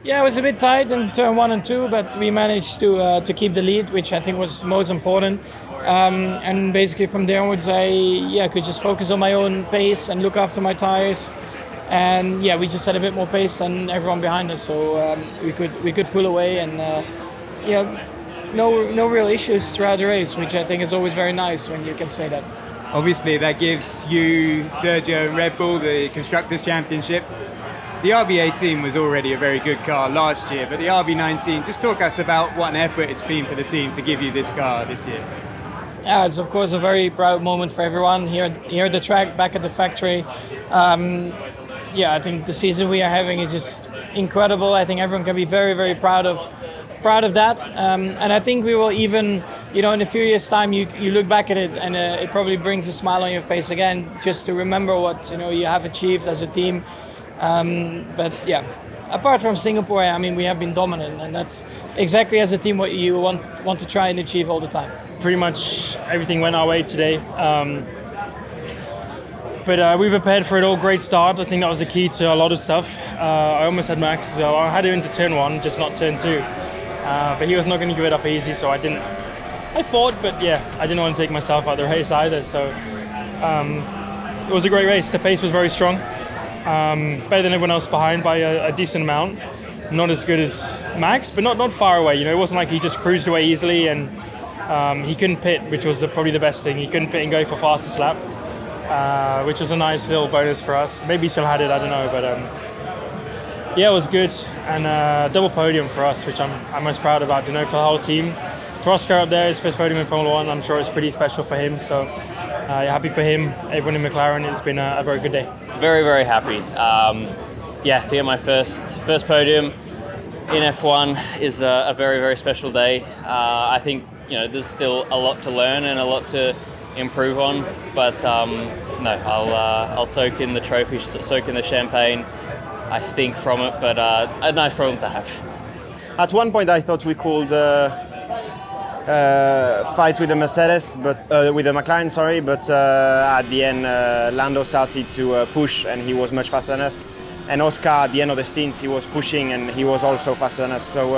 Yeah, it was a bit tight in turn 1 and 2, but we managed to keep the lead, which I think was most important. And basically from there onwards, I could just focus on my own pace and look after my tires. And yeah, we just had a bit more pace than everyone behind us, so we could pull away and no real issues throughout the race, which I think is always very nice when you can say that. Obviously, that gives you, Sergio, and Red Bull the Constructors' Championship. The RB18 was already a very good car last year, but the RB19, just talk us about what an effort it's been for the team to give you this car this year. Yeah, it's of course a very proud moment for everyone here at the track, back at the factory. I think the season we are having is just incredible. I think everyone can be very, very proud of that. And I think we will even, in a few years' time, you look back at it and it probably brings a smile on your face again, just to remember what you have achieved as a team. But yeah, apart from Singapore, I mean, we have been dominant, and that's exactly as a team what you want to try and achieve all the time. Pretty much everything went our way today. But we prepared for it all. Great start. I think that was the key to a lot of stuff. I almost had Max, so I had him into turn 1, just not turn 2. But he was not going to give it up easy, so I didn't. I fought, but yeah, I didn't want to take myself out of the race either. So it was a great race. The pace was very strong. Better than everyone else behind by a decent amount. Not as good as Max, but not far away. It wasn't like he just cruised away easily, and he couldn't pit, which was probably the best thing. He couldn't pit and go for fastest lap, which was a nice little bonus for us. Maybe he still had it, I don't know, but it was good, and double podium for us, which I'm most proud about. For the whole team. For Oscar up there, his first podium in Formula 1. I'm sure it's pretty special for him. So happy for him. Everyone in McLaren. It's been a very good day. Very, very happy. To get my first podium in F1 is a very, very special day. I think there's still a lot to learn and a lot to improve on, but I'll soak in the trophy, soak in the champagne. I stink from it, but a nice problem to have. At one point, I thought we could fight with the Mercedes, but with the McLaren, sorry. But at the end, Lando started to push, and he was much faster than us. And Oscar, at the end of the stints, he was pushing, and he was also faster than us. So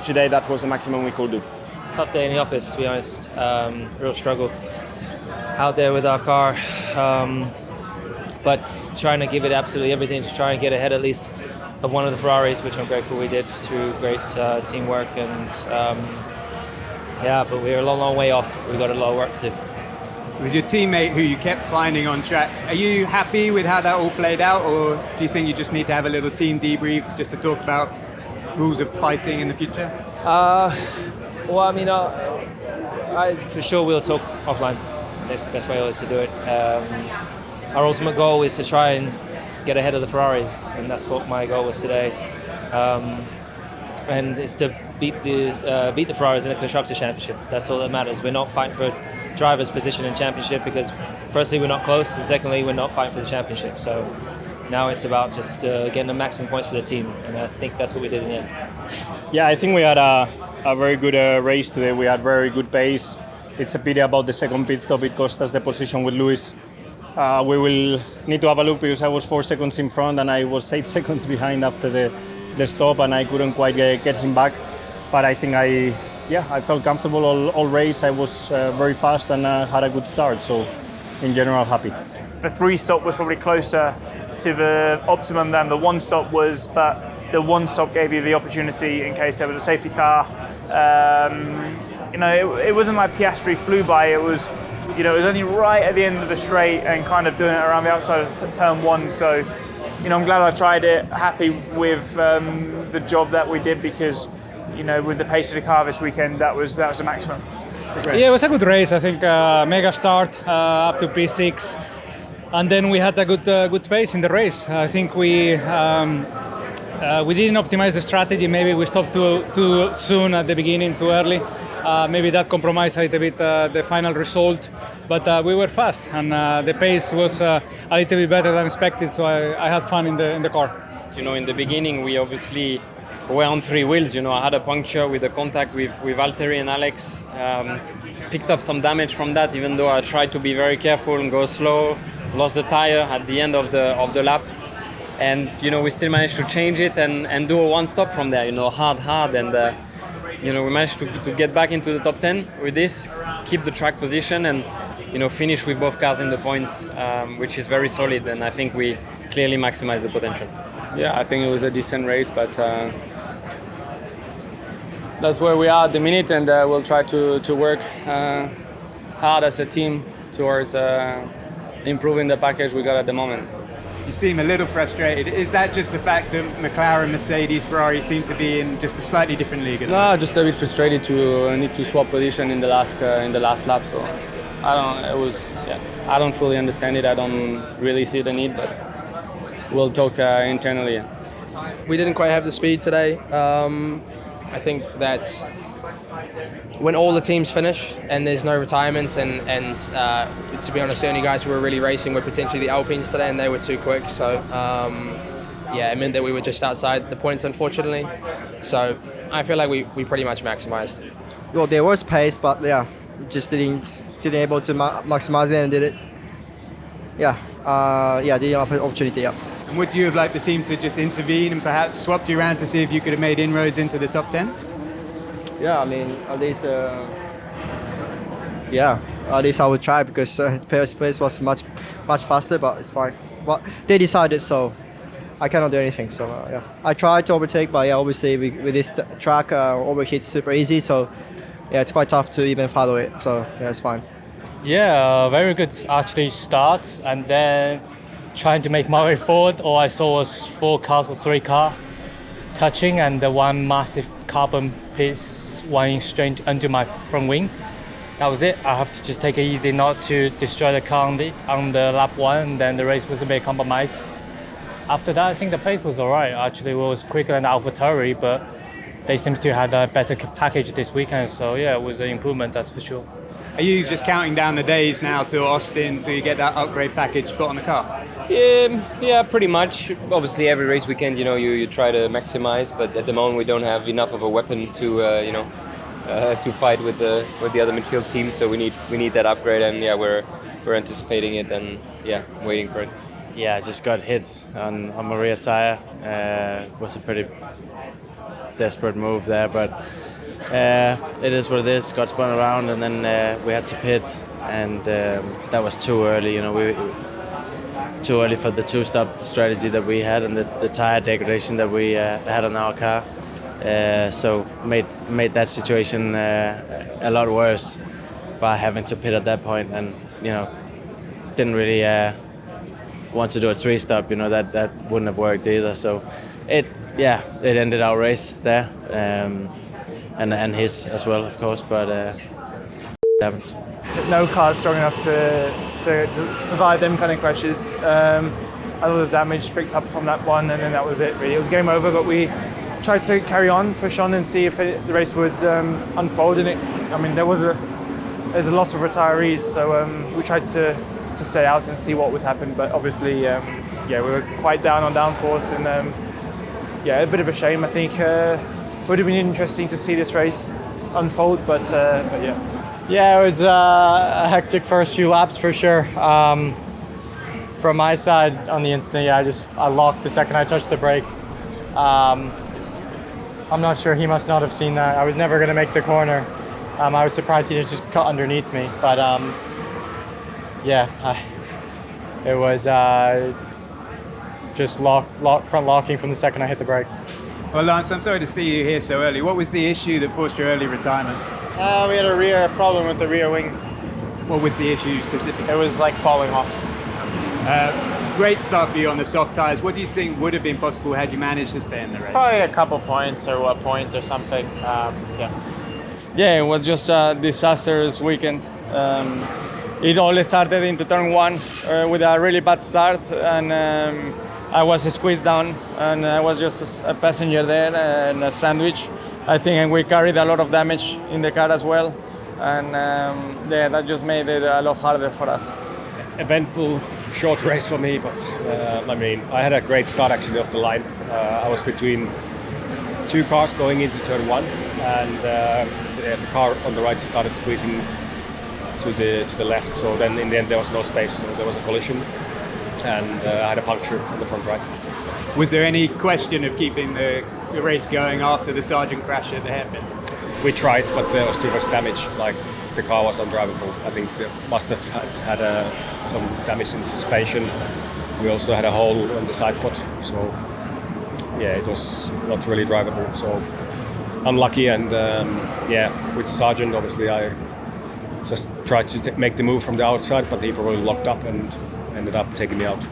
today that was the maximum we could do. Tough day in the office, to be honest. Real struggle out there with our car, but trying to give it absolutely everything to try and get ahead at least of one of the Ferraris, which I'm grateful we did through great teamwork. And but we're a long way off. We've got a lot of work to do. It was your teammate who you kept finding on track. Are you happy with how that all played out, or do you think you just need to have a little team debrief just to talk about rules of fighting in the future? I for sure we'll talk offline. That's the best way always to do it. Our ultimate goal is to try and get ahead of the Ferraris, and that's what my goal was today. And it's to beat the Ferraris in the Constructors' Championship. That's all that matters. We're not fighting for driver's position in championship because firstly we're not close, and secondly we're not fighting for the championship. So now it's about just getting the maximum points for the team, and I think that's what we did in the end. Yeah, I think we had a very good race today. We had very good pace. It's a pity about the second pit stop. It cost us the position with Lewis. We will need to have a look because I was 4 seconds in front and I was 8 seconds behind after the stop, and I couldn't quite get him back. But I think I felt comfortable all race. I was very fast and had a good start. So in general, happy. The 3 stop was probably closer to the optimum than the 1 stop was, but the 1 stop gave you the opportunity in case there was a safety car. It wasn't like Piastri flew by. It was only right at the end of the straight and kind of doing it around the outside of turn 1. So, I'm glad I tried it. Happy with the job that we did because, with the pace of the car this weekend, that was the maximum. Yeah, it was a good race. I think mega start up to P6, and then we had a good pace in the race. I think we didn't optimize the strategy. Maybe we stopped too soon at the beginning, too early. Maybe that compromised a little bit the final result, but we were fast and the pace was a little bit better than expected. So I had fun in the car. In the beginning, we obviously were on 3 wheels. I had a puncture with the contact with Valtteri and Alex. Picked up some damage from that, even though I tried to be very careful and go slow. Lost the tire at the end of the lap. and we still managed to change it and do a one stop from there. Hard, and we managed to get back into the top 10 with this, keep the track position, and finish with both cars in the points, which is very solid, and I think we clearly maximize the potential. Yeah, I think it was a decent race, but that's where we are at the minute, and we'll try to work hard as a team towards improving the package we got at the moment. You seem a little frustrated. Is that just the fact that McLaren, Mercedes, Ferrari seem to be in just a slightly different league? No, just a bit frustrated to need to swap position in the last lap. So I don't fully understand it. I don't really see the need, but we'll talk internally. We didn't quite have the speed today. I think that's when all the teams finish and there's no retirements, and to be honest, the only guys who were really racing were potentially the Alpines today, and they were too quick. So it meant that we were just outside the points, unfortunately. So I feel like we pretty much maximized. Well, there was pace, but just didn't able to maximize it and did it. Didn't have an opportunity. Yeah. And would you have liked the team to just intervene and perhaps swapped you around to see if you could have made inroads into the top 10? Yeah, I mean, at least I would try, because pace was much faster, but it's fine. Well, they decided, so I cannot do anything. So I tried to overtake, but obviously with this track, overheat's super easy. So it's quite tough to even follow it. So it's fine. Yeah, very good actually start, and then trying to make my way forward. All I saw was 4 cars or 3 cars touching, and the one massive carbon piece running straight under my front wing. That was it. I have to just take it easy not to destroy the car on the lap 1, and then the race was a bit compromised. After that, I think the pace was alright. Actually, it was quicker than AlphaTauri, but they seem to have a better package this weekend. So it was an improvement, that's for sure. Are you just counting down the days now to Austin to get that upgrade package put on the car? Yeah, pretty much. Obviously, every race weekend, you try to maximize, but at the moment we don't have enough of a weapon to, to fight with the other midfield team. So we need that upgrade, and we're anticipating it, and waiting for it. Yeah, I just got hit on my rear tire. Was a pretty desperate move there, but it is what it is. Got spun around, and then we had to pit, and that was too early. Too early for the 2-stop strategy that we had, and the tire degradation that we had on our car. So made that situation a lot worse by having to pit at that point, and didn't really want to do a 3-stop. That wouldn't have worked either. So it ended our race there, and his as well, of course. But it happens. No car's strong enough to survive them kind of crashes. A lot of damage picked up from that one, and then that was it really. It was game over, but we tried to carry on, push on, and see if the race would unfold in it. I mean, there's a loss of retirees, so we tried to stay out and see what would happen, but obviously we were quite down on downforce, and a bit of a shame. I think it would have been interesting to see this race unfold, but yeah. Yeah, it was a hectic first few laps for sure. From my side on the instant, I locked the second I touched the brakes. I'm not sure, he must not have seen that. I was never going to make the corner. I was surprised he just cut underneath me, but it was just front locking from the second I hit the brake. Well, Lance, I'm sorry to see you here so early. What was the issue that forced your early retirement? We had a rear problem with the rear wing. What was the issue specifically? It was like falling off. Great start for you on the soft tyres. What do you think would have been possible had you managed to stay in the race? Probably a couple points or a point or something. Yeah, it was just a disastrous weekend. It all started into turn 1 with a really bad start, and I was squeezed down, and I was just a passenger there and a sandwich. I think, and we carried a lot of damage in the car as well, and that just made it a lot harder for us. Eventful, short race for me, but I had a great start actually off the line. I was between 2 cars going into turn 1, and the car on the right started squeezing to the left. So then in the end there was no space, so there was a collision, and I had a puncture on the front right. Was there any question of keeping the race going after the Sargent crash at the hairpin? We tried, but there was too much damage. Like the car was undrivable. I think they must have had some damage in the suspension. We also had a hole on the side pod, so yeah, it was not really drivable. So unlucky, and with Sargent, obviously I just tried to make the move from the outside, but he probably locked up and ended up taking me out.